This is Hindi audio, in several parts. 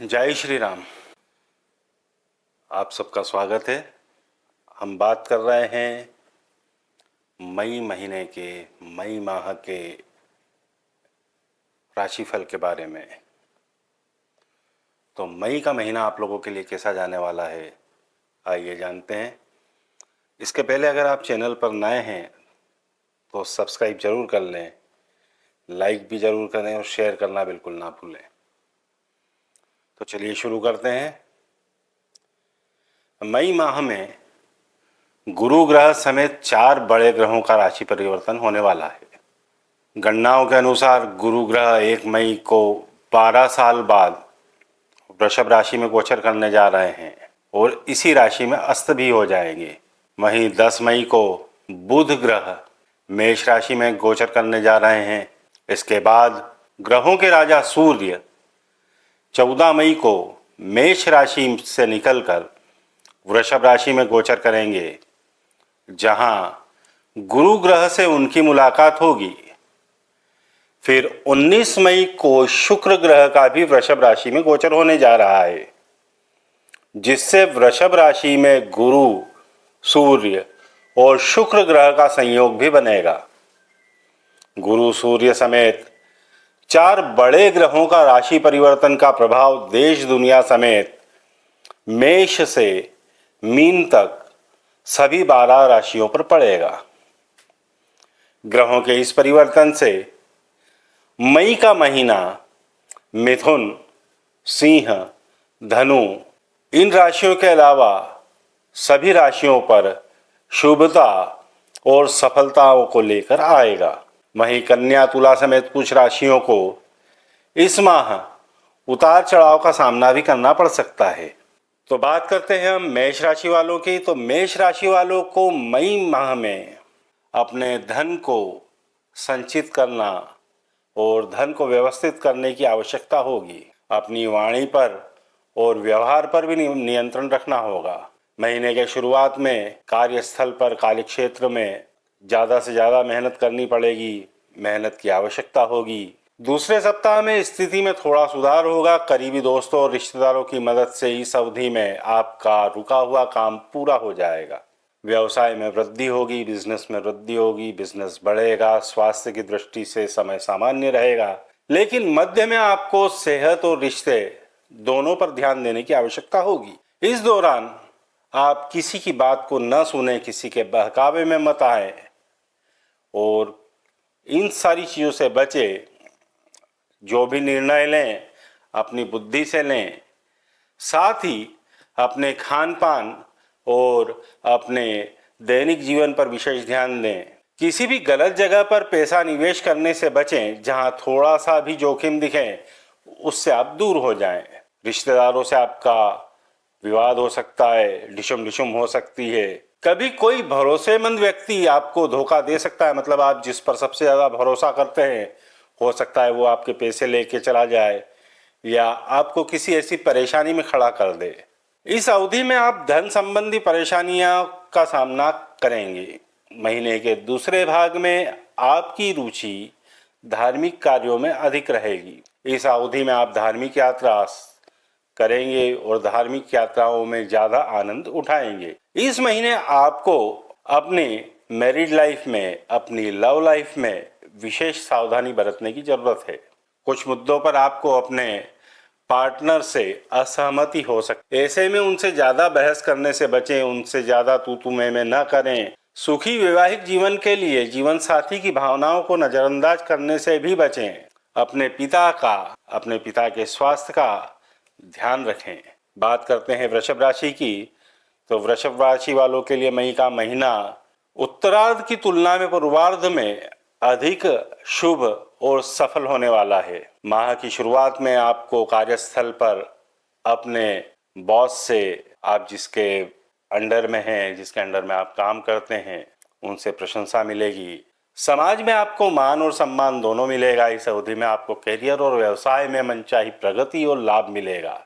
जय श्री राम। आप सबका स्वागत है। हम बात कर रहे हैं मई महीने के, मई माह के राशिफल के बारे में। तो मई का महीना आप लोगों के लिए कैसा जाने वाला है, आइए जानते हैं। इसके पहले अगर आप चैनल पर नए हैं तो सब्सक्राइब जरूर कर लें, लाइक भी ज़रूर करें और शेयर करना बिल्कुल ना भूलें। तो चलिए शुरू करते हैं। मई माह में गुरु ग्रह समेत 4 बड़े ग्रहों का राशि परिवर्तन होने वाला है। गणनाओं के अनुसार गुरु ग्रह 1 मई को 12 साल बाद वृषभ राशि में गोचर करने जा रहे हैं और इसी राशि में अस्त भी हो जाएंगे। वहीं 10 मई को बुध ग्रह मेष राशि में गोचर करने जा रहे हैं। इसके बाद ग्रहों के राजा सूर्य 14 मई को मेष राशि से निकलकर वृषभ राशि में गोचर करेंगे, जहां गुरु ग्रह से उनकी मुलाकात होगी। फिर 19 मई को शुक्र ग्रह का भी वृषभ राशि में गोचर होने जा रहा है, जिससे वृषभ राशि में गुरु, सूर्य और शुक्र ग्रह का संयोग भी बनेगा। गुरु, सूर्य समेत 4 बड़े ग्रहों का राशि परिवर्तन का प्रभाव देश दुनिया समेत मेष से मीन तक सभी 12 राशियों पर पड़ेगा। ग्रहों के इस परिवर्तन से मई का महीना मिथुन, सिंह, धनु इन राशियों के अलावा सभी राशियों पर शुभता और सफलताओं को लेकर आएगा। वहीं कन्या, तुला समेत कुछ राशियों को इस माह उतार चढ़ाव का सामना भी करना पड़ सकता है। तो बात करते हैं हम मेष राशि वालों की। तो मेष राशि वालों को मई माह में अपने धन को संचित करना और धन को व्यवस्थित करने की आवश्यकता होगी। अपनी वाणी पर और व्यवहार पर भी नियंत्रण रखना होगा। महीने के शुरुआत में कार्यस्थल पर, कार्यक्षेत्र में ज़्यादा से ज़्यादा मेहनत करनी पड़ेगी, मेहनत की आवश्यकता होगी। दूसरे सप्ताह में स्थिति में थोड़ा सुधार होगा। करीबी दोस्तों और रिश्तेदारों की मदद से इस अवधि में आपका रुका हुआ काम पूरा हो जाएगा। व्यवसाय में वृद्धि होगी, बिजनेस में वृद्धि होगी, बिजनेस बढ़ेगा। स्वास्थ्य की दृष्टि से समय सामान्य रहेगा, लेकिन मध्य में आपको सेहत और रिश्ते दोनों पर ध्यान देने की आवश्यकता होगी। इस दौरान आप किसी की बात को न सुने, किसी के बहकावे में मत आए और इन सारी चीज़ों से बचे। जो भी निर्णय लें अपनी बुद्धि से लें, साथ ही अपने खान पान और अपने दैनिक जीवन पर विशेष ध्यान दें। किसी भी गलत जगह पर पैसा निवेश करने से बचें। जहां थोड़ा सा भी जोखिम दिखे उससे आप दूर हो जाएं। रिश्तेदारों से आपका विवाद हो सकता है, डिशम डिशम हो सकती है। कभी कोई भरोसेमंद व्यक्ति आपको धोखा दे सकता है, मतलब आप जिस पर सबसे ज़्यादा भरोसा करते हैं, हो सकता है वो आपके पैसे लेके चला जाए या आपको किसी ऐसी परेशानी में खड़ा कर दे। इस अवधि में आप धन संबंधी परेशानियों का सामना करेंगे। महीने के दूसरे भाग में आपकी रुचि धार्मिक कार्यों में अधिक रहेगी। इस अवधि में आप धार्मिक यात्रा करेंगे और धार्मिक यात्राओं में ज़्यादा आनंद उठाएंगे। इस महीने आपको अपनी मैरिड लाइफ में, अपनी लव लाइफ में विशेष सावधानी बरतने की जरूरत है। कुछ मुद्दों पर आपको अपने पार्टनर से असहमति हो सकती है। ऐसे में उनसे ज़्यादा बहस करने से बचें, उनसे ज़्यादा तू तू मैं न करें। सुखी वैवाहिक जीवन के लिए जीवन साथी की भावनाओं को नज़रअंदाज करने से भी बचें। अपने पिता के स्वास्थ्य का ध्यान रखें। बात करते हैं वृषभ राशि की। तो वृषभ राशि वालों के लिए मई का महीना उत्तरार्ध की तुलना में पूर्वार्ध में अधिक शुभ और सफल होने वाला है। माह की शुरुआत में आपको कार्यस्थल पर अपने बॉस से, आप जिसके अंडर में हैं, जिसके अंडर में आप काम करते हैं, उनसे प्रशंसा मिलेगी। समाज में आपको मान और सम्मान दोनों मिलेगा। इस अवधि में आपको करियर और व्यवसाय में मनचाही प्रगति और लाभ मिलेगा।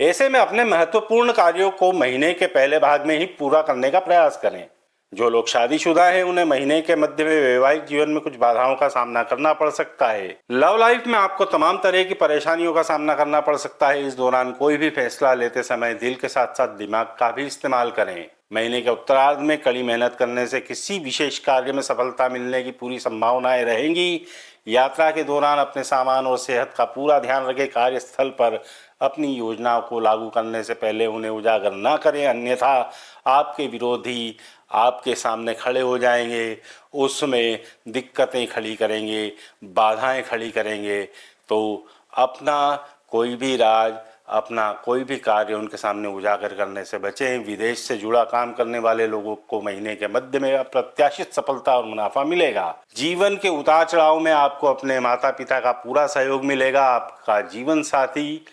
ऐसे में अपने महत्वपूर्ण कार्यों को महीने के पहले भाग में ही पूरा करने का प्रयास करें। जो लोग शादीशुदा हैं उन्हें महीने के मध्य में वैवाहिक जीवन में कुछ बाधाओं का सामना करना पड़ सकता है। लव लाइफ में आपको तमाम तरह की परेशानियों का सामना करना पड़ सकता है। इस दौरान कोई भी फैसला लेते समय दिल के साथ साथ दिमाग का भी इस्तेमाल करें। महीने के उत्तरार्ध में कड़ी मेहनत करने से किसी विशेष कार्य में सफलता मिलने की पूरी संभावनाएं रहेंगी। यात्रा के दौरान अपने सामान और सेहत का पूरा ध्यान रखें। कार्यस्थल पर अपनी योजनाओं को लागू करने से पहले उन्हें उजागर न करें, अन्यथा आपके विरोधी आपके सामने खड़े हो जाएंगे, उसमें दिक्कतें खड़ी करेंगे, बाधाएं खड़ी करेंगे। तो अपना कोई भी राज, अपना कोई भी कार्य उनके सामने उजागर करने से बचें। विदेश से जुड़ा काम करने वाले लोगों को महीने के मध्य में अप्रत्याशित सफलता और मुनाफा मिलेगा। जीवन के उतार चढ़ाव में आपको अपने माता पिता का पूरा सहयोग मिलेगा। आपका जीवन साथी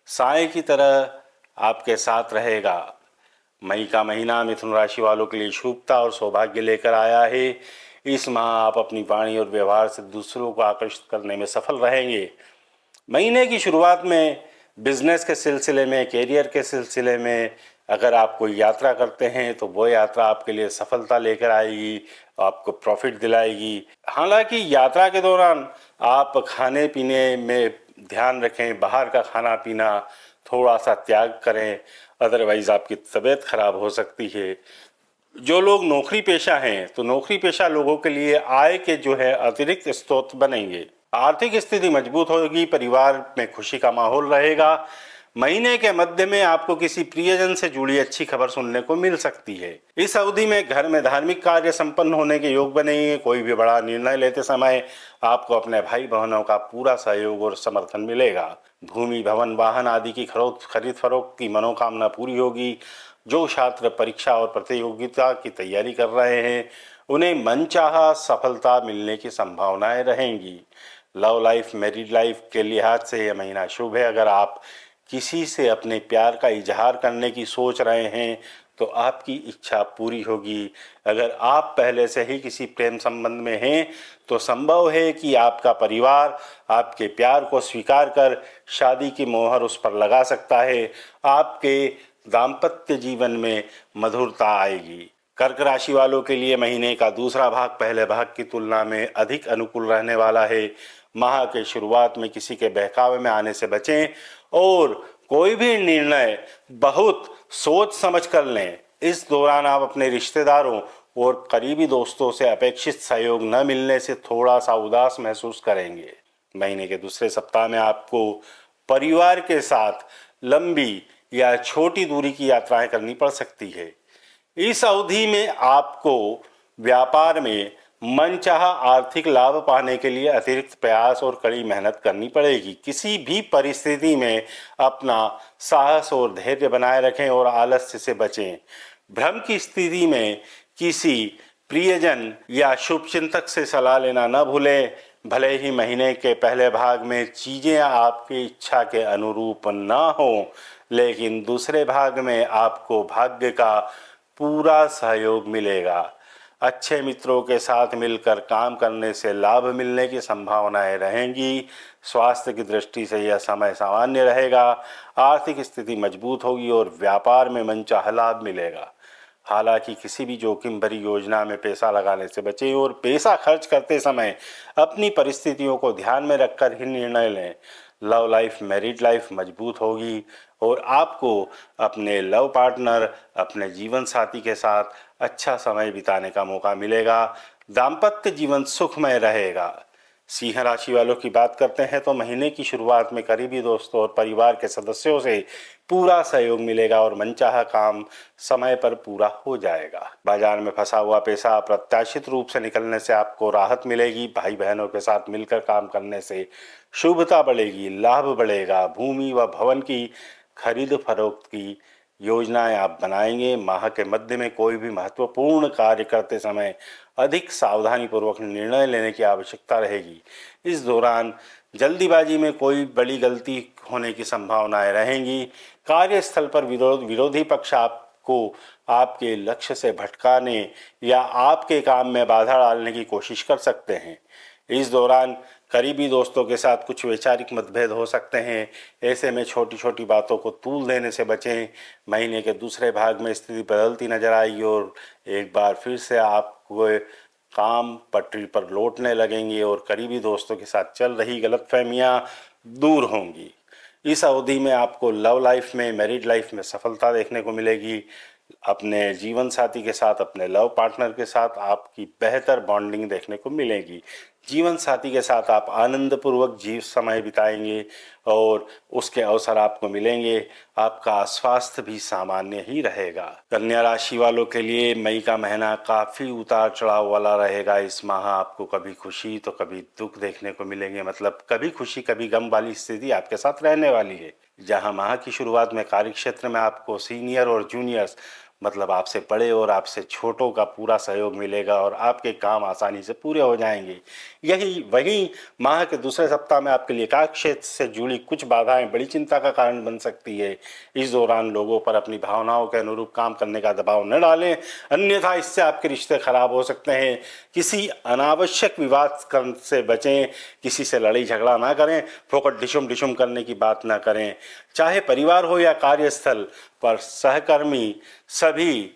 साए की तरह आपके साथ रहेगा। मई का महीना मिथुन राशि वालों के लिए शुभता और सौभाग्य लेकर आया है। इस माह आप अपनी वाणी और व्यवहार से दूसरों को आकर्षित करने में सफल रहेंगे। महीने की शुरुआत में बिजनेस के सिलसिले में, कैरियर के सिलसिले में अगर आप कोई यात्रा करते हैं तो वो यात्रा आपके लिए सफलता लेकर आएगी, आपको प्रॉफिट दिलाएगी। हालांकि यात्रा के दौरान आप खाने पीने में ध्यान रखें, बाहर का खाना पीना थोड़ा सा त्याग करें, अदरवाइज आपकी तबीयत खराब हो सकती है। जो लोग नौकरी पेशा हैं तो नौकरी पेशा लोगों के लिए आय के जो है अतिरिक्त स्रोत बनेंगे। आर्थिक स्थिति मजबूत होगी, परिवार में खुशी का माहौल रहेगा। महीने के मध्य में आपको किसी प्रियजन से जुड़ी अच्छी खबर सुनने को मिल सकती है। इस अवधि में घर में धार्मिक कार्य संपन्न होने के योग बनेंगे। कोई भी बड़ा निर्णय लेते समय आपको अपने भाई बहनों का पूरा सहयोग और समर्थन मिलेगा। भूमि, भवन, वाहन आदि की खरीद फरोख्त की मनोकामना पूरी होगी। जो छात्र परीक्षा और प्रतियोगिता की तैयारी कर रहे हैं उन्हें मनचाहा सफलता मिलने की संभावनाएं रहेंगी। लव लाइफ, मैरिड लाइफ के लिहाज से यह महीना शुभ है। अगर आप किसी से अपने प्यार का इजहार करने की सोच रहे हैं तो आपकी इच्छा पूरी होगी। अगर आप पहले से ही किसी प्रेम संबंध में हैं तो संभव है कि आपका परिवार आपके प्यार को स्वीकार कर शादी की मोहर उस पर लगा सकता है। आपके दाम्पत्य जीवन में मधुरता आएगी। कर्क राशि वालों के लिए महीने का दूसरा भाग पहले भाग की तुलना में अधिक अनुकूल रहने वाला है। माह के शुरुआत में किसी के बहकावे में आने से बचें और कोई भी निर्णय बहुत सोच समझ कर लें। इस दौरान आप अपने रिश्तेदारों और करीबी दोस्तों से अपेक्षित सहयोग न मिलने से थोड़ा सा उदास महसूस करेंगे। महीने के दूसरे सप्ताह में आपको परिवार के साथ लंबी या छोटी दूरी की यात्राएं करनी पड़ सकती है। इस अवधि में आपको व्यापार में मनचाहा आर्थिक लाभ पाने के लिए अतिरिक्त प्रयास और कड़ी मेहनत करनी पड़ेगी। किसी भी परिस्थिति में अपना साहस और धैर्य बनाए रखें और आलस्य से बचें। भ्रम की स्थिति में किसी प्रियजन या शुभचिंतक से सलाह लेना न भूलें। भले ही महीने के पहले भाग में चीज़ें आपकी इच्छा के अनुरूप न हों, लेकिन दूसरे भाग में आपको भाग्य का पूरा सहयोग मिलेगा। अच्छे मित्रों के साथ मिलकर काम करने से लाभ मिलने की संभावनाएं रहेंगी। स्वास्थ्य की दृष्टि से यह समय सामान्य रहेगा। आर्थिक स्थिति मजबूत होगी और व्यापार में मनचाहा लाभ मिलेगा। हालांकि किसी भी जोखिम भरी योजना में पैसा लगाने से बचें और पैसा खर्च करते समय अपनी परिस्थितियों को ध्यान में रखकर ही निर्णय लें। लव लाइफ, मैरिड लाइफ मजबूत होगी और आपको अपने लव पार्टनर, अपने जीवन साथी के साथ अच्छा समय बिताने का मौका मिलेगा। दाम्पत्य जीवन सुखमय रहेगा। सिंह राशि वालों की बात करते हैं तो महीने की शुरुआत में करीबी दोस्तों और परिवार के सदस्यों से पूरा सहयोग मिलेगा और मनचाहा काम समय पर पूरा हो जाएगा। बाजार में फंसा हुआ पैसा अप्रत्याशित रूप से निकलने से आपको राहत मिलेगी। भाई बहनों के साथ मिलकर काम करने से शुभता बढ़ेगी, लाभ बढ़ेगा। भूमि व भवन की खरीद फरोख्त की योजनाएं आप बनाएंगे। माह के मध्य में कोई भी महत्वपूर्ण कार्य करते समय अधिक सावधानी पूर्वक निर्णय लेने की आवश्यकता रहेगी। इस दौरान जल्दीबाजी में कोई बड़ी गलती होने की संभावनाएं रहेंगी। कार्यस्थल पर विरोधी पक्ष आपको आपके लक्ष्य से भटकाने या आपके काम में बाधा डालने की कोशिश कर सकते हैं। इस दौरान करीबी दोस्तों के साथ कुछ वैचारिक मतभेद हो सकते हैं। ऐसे में छोटी छोटी बातों को तूल देने से बचें। महीने के दूसरे भाग में स्थिति बदलती नजर आएगी और एक बार फिर से आपको काम पटरी पर लौटने लगेंगे और करीबी दोस्तों के साथ चल रही गलतफहमियां दूर होंगी। इस अवधि में आपको लव लाइफ में, मैरिड लाइफ में सफलता देखने को मिलेगी। अपने जीवन साथी के साथ, अपने लव पार्टनर के साथ आपकी बेहतर बॉन्डिंग देखने को मिलेगी। जीवन साथी के साथ आप आनंदपूर्वक जीव समय बिताएंगे और उसके अवसर आपको मिलेंगे। आपका स्वास्थ्य भी सामान्य ही रहेगा। कन्या राशि वालों के लिए मई का महीना काफ़ी उतार चढ़ाव वाला रहेगा। इस माह आपको कभी खुशी तो कभी दुख देखने को मिलेंगे, मतलब कभी खुशी कभी गम वाली स्थिति आपके साथ रहने वाली है। जहां माह की शुरुआत में कार्य क्षेत्र में आपको सीनियर और जूनियर्स, मतलब आपसे बड़े और आपसे छोटों का पूरा सहयोग मिलेगा और आपके काम आसानी से पूरे हो जाएंगे। वहीं माह के दूसरे सप्ताह में आपके लिए कार्य क्षेत्र से जुड़ी कुछ बाधाएं बड़ी चिंता का कारण बन सकती है। इस दौरान लोगों पर अपनी भावनाओं के अनुरूप काम करने का दबाव न डालें, अन्यथा इससे आपके रिश्ते खराब हो सकते हैं। किसी अनावश्यक विवाद से बचें, किसी से लड़ाई झगड़ा ना करें, फोकट डिशुम डिशुम करने की बात ना करें। चाहे परिवार हो या कार्यस्थल पर सहकर्मी सभी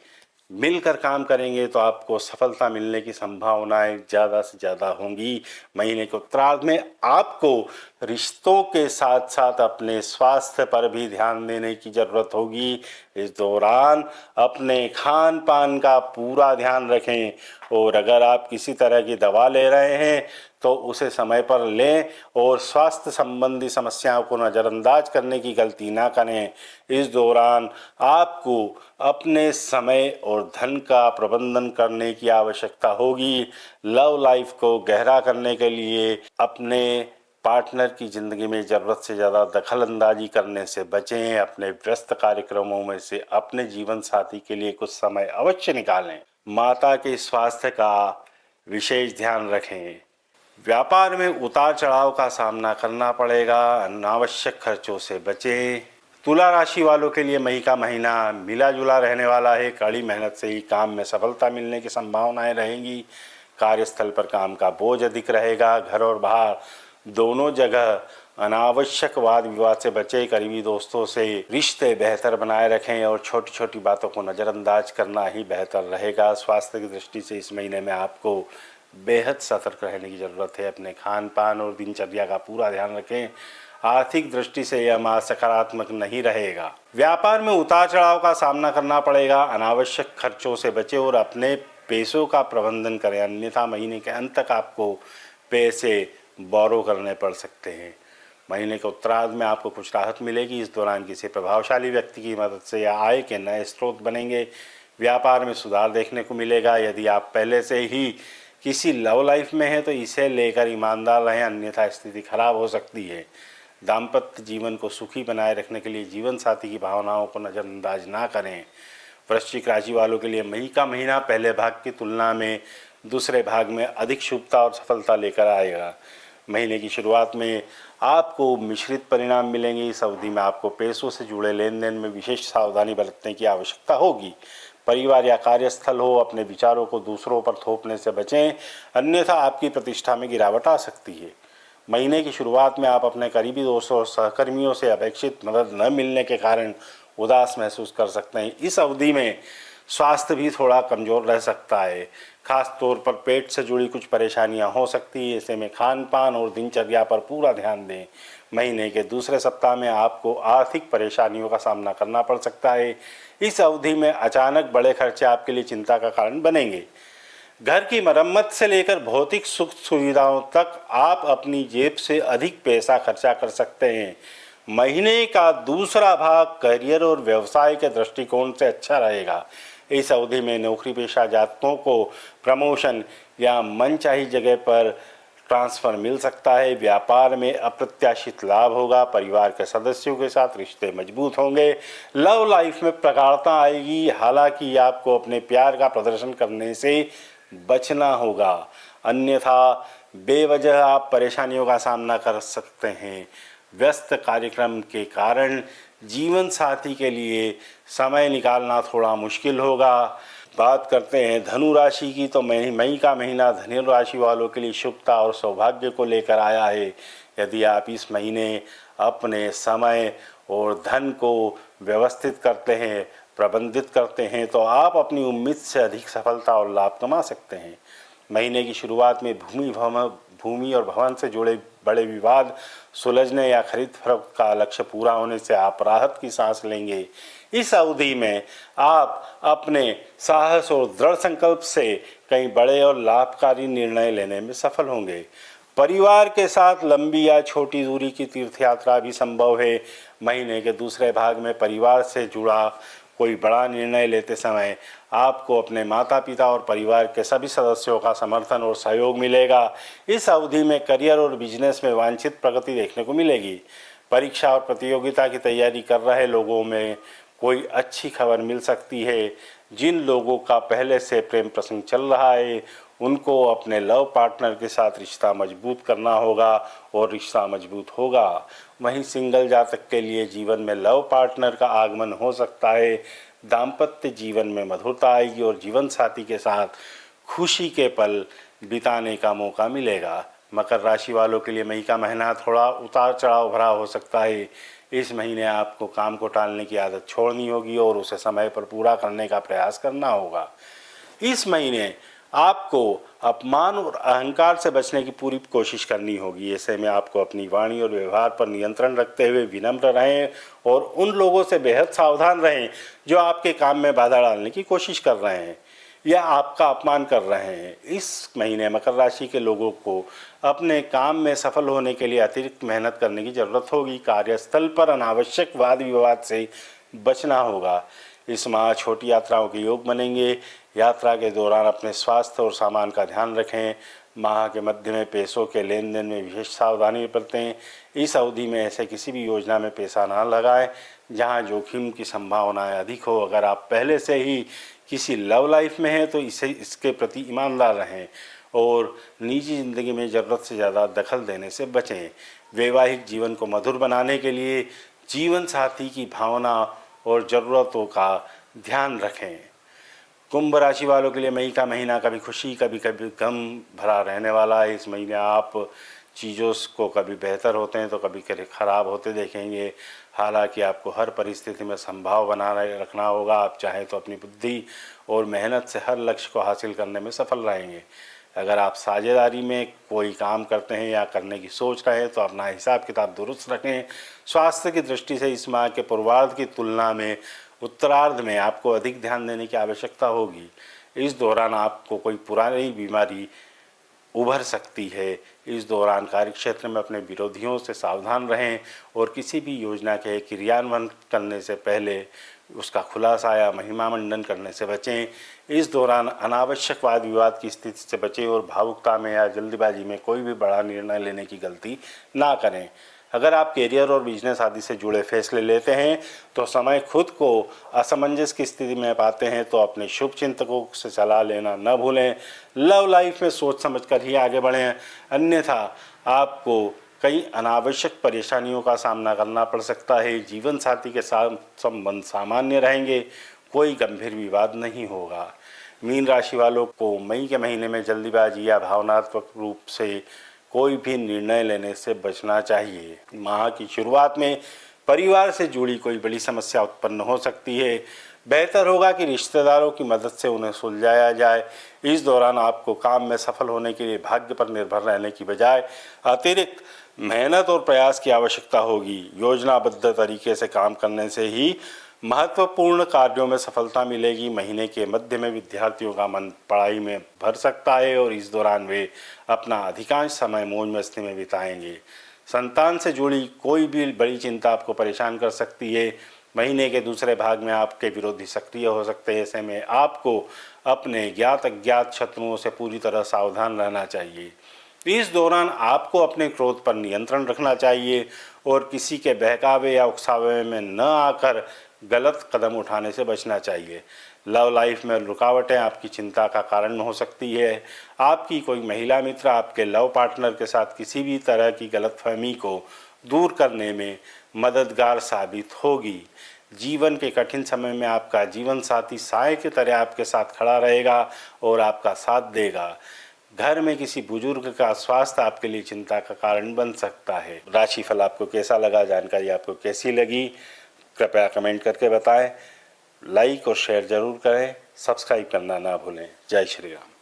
मिलकर काम करेंगे तो आपको सफलता मिलने की संभावनाएं ज़्यादा से ज़्यादा होंगी। महीने के उत्तरार्ध में आपको रिश्तों के साथ साथ अपने स्वास्थ्य पर भी ध्यान देने की ज़रूरत होगी। इस दौरान अपने खान पान का पूरा ध्यान रखें और अगर आप किसी तरह की दवा ले रहे हैं तो उसे समय पर लें और स्वास्थ्य संबंधी समस्याओं को नज़रअंदाज करने की गलती ना करें। इस दौरान आपको अपने समय और धन का प्रबंधन करने की आवश्यकता होगी। लव लाइफ को गहरा करने के लिए अपने पार्टनर की ज़िंदगी में ज़रूरत से ज़्यादा दखल अंदाजी करने से बचें। अपने व्यस्त कार्यक्रमों में से अपने जीवन साथी के लिए कुछ समय अवश्य निकालें। माता के स्वास्थ्य का विशेष ध्यान रखें। व्यापार में उतार चढ़ाव का सामना करना पड़ेगा, अनावश्यक खर्चों से बचें। तुला राशि वालों के लिए मई का महीना मिला जुला रहने वाला है। कड़ी मेहनत से ही काम में सफलता मिलने की संभावनाएं रहेंगी। कार्यस्थल पर काम का बोझ अधिक रहेगा। घर और बाहर दोनों जगह अनावश्यक वाद विवाद से बचे। करीबी दोस्तों से रिश्ते बेहतर बनाए रखें और छोटी छोटी बातों को नज़रअंदाज करना ही बेहतर रहेगा। स्वास्थ्य की दृष्टि से इस महीने में आपको बेहद सतर्क रहने की ज़रूरत है। अपने खान पान और दिनचर्या का पूरा ध्यान रखें। आर्थिक दृष्टि से यह माह सकारात्मक नहीं रहेगा। व्यापार में उतार चढ़ाव का सामना करना पड़ेगा। अनावश्यक खर्चों से बचे और अपने पैसों का प्रबंधन करें, अन्यथा महीने के अंत तक आपको पैसे बोरो करने पड़ सकते हैं। महीने के उत्तरार्ध में आपको कुछ राहत मिलेगी। इस दौरान किसी प्रभावशाली व्यक्ति की मदद से या आय के नए स्रोत बनेंगे। व्यापार में सुधार देखने को मिलेगा। यदि आप पहले से ही किसी लव लाइफ में है तो इसे लेकर ईमानदार रहें, अन्यथा स्थिति खराब हो सकती है। दाम्पत्य जीवन को सुखी बनाए रखने के लिए जीवन साथी की भावनाओं को नज़रअंदाज ना करें। वृश्चिक राशि वालों के लिए मई का महीना पहले भाग की तुलना में दूसरे भाग में अधिक शुभता और सफलता लेकर आएगा। महीने की शुरुआत में आपको मिश्रित परिणाम मिलेंगे। इस अवधि में आपको पैसों से जुड़े लेन देन में विशेष सावधानी बरतने की आवश्यकता होगी। परिवार या कार्यस्थल हो, अपने विचारों को दूसरों पर थोपने से बचें, अन्यथा आपकी प्रतिष्ठा में गिरावट आ सकती है। महीने की शुरुआत में आप अपने करीबी दोस्तों और सहकर्मियों से अपेक्षित मदद न मिलने के कारण उदास महसूस कर सकते हैं। इस अवधि में स्वास्थ्य भी थोड़ा कमज़ोर रह सकता है। खास तौर पर पेट से जुड़ी कुछ परेशानियां हो सकती है। ऐसे में खान पान और दिनचर्या पर पूरा ध्यान दें। महीने के दूसरे सप्ताह में आपको आर्थिक परेशानियों का सामना करना पड़ सकता है। इस अवधि में अचानक बड़े खर्चे आपके लिए चिंता का कारण बनेंगे। घर की मरम्मत से लेकर भौतिक सुख सुविधाओं तक आप अपनी जेब से अधिक पैसा खर्चा कर सकते हैं। महीने का दूसरा भाग करियर और व्यवसाय के दृष्टिकोण से अच्छा रहेगा। इस अवधि में नौकरी पेशा जातकों को प्रमोशन या मनचाही जगह पर ट्रांसफ़र मिल सकता है। व्यापार में अप्रत्याशित लाभ होगा। परिवार के सदस्यों के साथ रिश्ते मजबूत होंगे। लव लाइफ में प्रगाढ़ता आएगी। हालांकि आपको अपने प्यार का प्रदर्शन करने से बचना होगा, अन्यथा बेवजह आप परेशानियों का सामना कर सकते हैं। व्यस्त कार्यक्रम के कारण जीवन साथी के लिए समय निकालना थोड़ा मुश्किल होगा। बात करते हैं धनु राशि की, तो मई का महीना धनु राशि वालों के लिए शुभता और सौभाग्य को लेकर आया है। यदि आप इस महीने अपने समय और धन को व्यवस्थित करते हैं, प्रबंधित करते हैं, तो आप अपनी उम्मीद से अधिक सफलता और लाभ कमा सकते हैं। महीने की शुरुआत में भूमि और भवन से जुड़े बड़े विवाद सुलझने या खरीद फरोख्त का लक्ष्य पूरा होने से आप राहत की सांस लेंगे। इस अवधि में आप अपने साहस और दृढ़ संकल्प से कई बड़े और लाभकारी निर्णय लेने में सफल होंगे। परिवार के साथ लंबी या छोटी दूरी की तीर्थ यात्रा भी संभव है। महीने के दूसरे भाग में परिवार से जुड़ा कोई बड़ा निर्णय लेते समय आपको अपने माता पिता और परिवार के सभी सदस्यों का समर्थन और सहयोग मिलेगा। इस अवधि में करियर और बिजनेस में वांछित प्रगति देखने को मिलेगी। परीक्षा और प्रतियोगिता की तैयारी कर रहे लोगों में कोई अच्छी खबर मिल सकती है। जिन लोगों का पहले से प्रेम प्रसंग चल रहा है उनको अपने लव पार्टनर के साथ रिश्ता मजबूत करना होगा और रिश्ता मजबूत होगा। वहीं सिंगल जातक के लिए जीवन में लव पार्टनर का आगमन हो सकता है। दाम्पत्य जीवन में मधुरता आएगी और जीवन साथी के साथ खुशी के पल बिताने का मौका मिलेगा। मकर राशि वालों के लिए मई का महीना थोड़ा उतार चढ़ाव भरा हो सकता है। इस महीने आपको काम को टालने की आदत छोड़नी होगी और उसे समय पर पूरा करने का प्रयास करना होगा। इस महीने आपको अपमान और अहंकार से बचने की पूरी कोशिश करनी होगी। ऐसे में आपको अपनी वाणी और व्यवहार पर नियंत्रण रखते हुए विनम्र रहें और उन लोगों से बेहद सावधान रहें जो आपके काम में बाधा डालने की कोशिश कर रहे हैं या आपका अपमान कर रहे हैं। इस महीने मकर राशि के लोगों को अपने काम में सफल होने के लिए अतिरिक्त मेहनत करने की ज़रूरत होगी। कार्यस्थल पर अनावश्यक वाद विवाद से बचना होगा। इस माह छोटी यात्राओं के योग बनेंगे। यात्रा के दौरान अपने स्वास्थ्य और सामान का ध्यान रखें। माह के मध्य में पैसों के लेन देन में विशेष सावधानी बरतें। इस अवधि में ऐसे किसी भी योजना में पैसा ना लगाएं जहां जोखिम की संभावनाएं अधिक हो। अगर आप पहले से ही किसी लव लाइफ में हैं तो इसके प्रति ईमानदार रहें और निजी ज़िंदगी में ज़रूरत से ज़्यादा दखल देने से बचें। वैवाहिक जीवन को मधुर बनाने के लिए जीवन साथी की भावना और ज़रूरतों का ध्यान रखें। कुंभ राशि वालों के लिए मई का महीना कभी खुशी कभी गम भरा रहने वाला है। इस महीने आप चीज़ों को कभी बेहतर होते हैं तो कभी ख़राब होते देखेंगे। हालांकि आपको हर परिस्थिति में संभाव बनाए रखना होगा। आप चाहें तो अपनी बुद्धि और मेहनत से हर लक्ष्य को हासिल करने में सफल रहेंगे। अगर आप साझेदारी में कोई काम करते हैं या करने की सोच रहे हैं तो अपना हिसाब किताब दुरुस्त रखें। स्वास्थ्य की दृष्टि से इस माह के पूर्वार्ध की तुलना में उत्तरार्ध में आपको अधिक ध्यान देने की आवश्यकता होगी। इस दौरान आपको कोई पुरानी बीमारी उभर सकती है। इस दौरान कार्यक्षेत्र में अपने विरोधियों से सावधान रहें और किसी भी योजना के क्रियान्वयन करने से पहले उसका खुलासा या महिमा मंडन करने से बचें। इस दौरान अनावश्यक वाद विवाद की स्थिति से बचें और भावुकता में या जल्दबाजी में कोई भी बड़ा निर्णय लेने की गलती ना करें। अगर आप कैरियर और बिजनेस आदि से जुड़े फैसले लेते हैं तो समय खुद को असमंजस की स्थिति में पाते हैं तो अपने शुभ चिंतकों से सलाह लेना न भूलें। लव लाइफ में सोच समझकर ही आगे बढ़ें, अन्यथा आपको कई अनावश्यक परेशानियों का सामना करना पड़ सकता है। जीवन साथी के साथ संबंध सामान्य रहेंगे, कोई गंभीर विवाद नहीं होगा। मीन राशि वालों को मई के महीने में जल्दीबाजी या भावनात्मक रूप से कोई भी निर्णय लेने से बचना चाहिए। माह की शुरुआत में परिवार से जुड़ी कोई बड़ी समस्या उत्पन्न हो सकती है। बेहतर होगा कि रिश्तेदारों की मदद से उन्हें सुलझाया जाए। इस दौरान आपको काम में सफल होने के लिए भाग्य पर निर्भर रहने की बजाय अतिरिक्त मेहनत और प्रयास की आवश्यकता होगी। योजनाबद्ध तरीके से काम करने से ही महत्वपूर्ण कार्यों में सफलता मिलेगी। महीने के मध्य में विद्यार्थियों का मन पढ़ाई में भर सकता है और इस दौरान वे अपना अधिकांश समय मौज मस्ती में बिताएंगे। संतान से जुड़ी कोई भी बड़ी चिंता आपको परेशान कर सकती है। महीने के दूसरे भाग में आपके विरोधी सक्रिय हो सकते हैं। ऐसे में आपको अपने ज्ञात अज्ञात शत्रुओं से पूरी तरह सावधान रहना चाहिए। इस दौरान आपको अपने क्रोध पर नियंत्रण रखना चाहिए और किसी के बहकावे या उकसावे में न आकर गलत कदम उठाने से बचना चाहिए। लव लाइफ में रुकावटें आपकी चिंता का कारण हो सकती है। आपकी कोई महिला मित्र आपके लव पार्टनर के साथ किसी भी तरह की गलतफहमी को दूर करने में मददगार साबित होगी। जीवन के कठिन समय में आपका जीवन साथी साय की तरह आपके साथ खड़ा रहेगा और आपका साथ देगा। घर में किसी बुजुर्ग का स्वास्थ्य आपके लिए चिंता का कारण बन सकता है। राशिफल आपको कैसा लगा, जानकारी आपको कैसी लगी, कृपया कमेंट करके बताएं। लाइक और शेयर जरूर करें, सब्सक्राइब करना ना भूलें। जय श्री राम।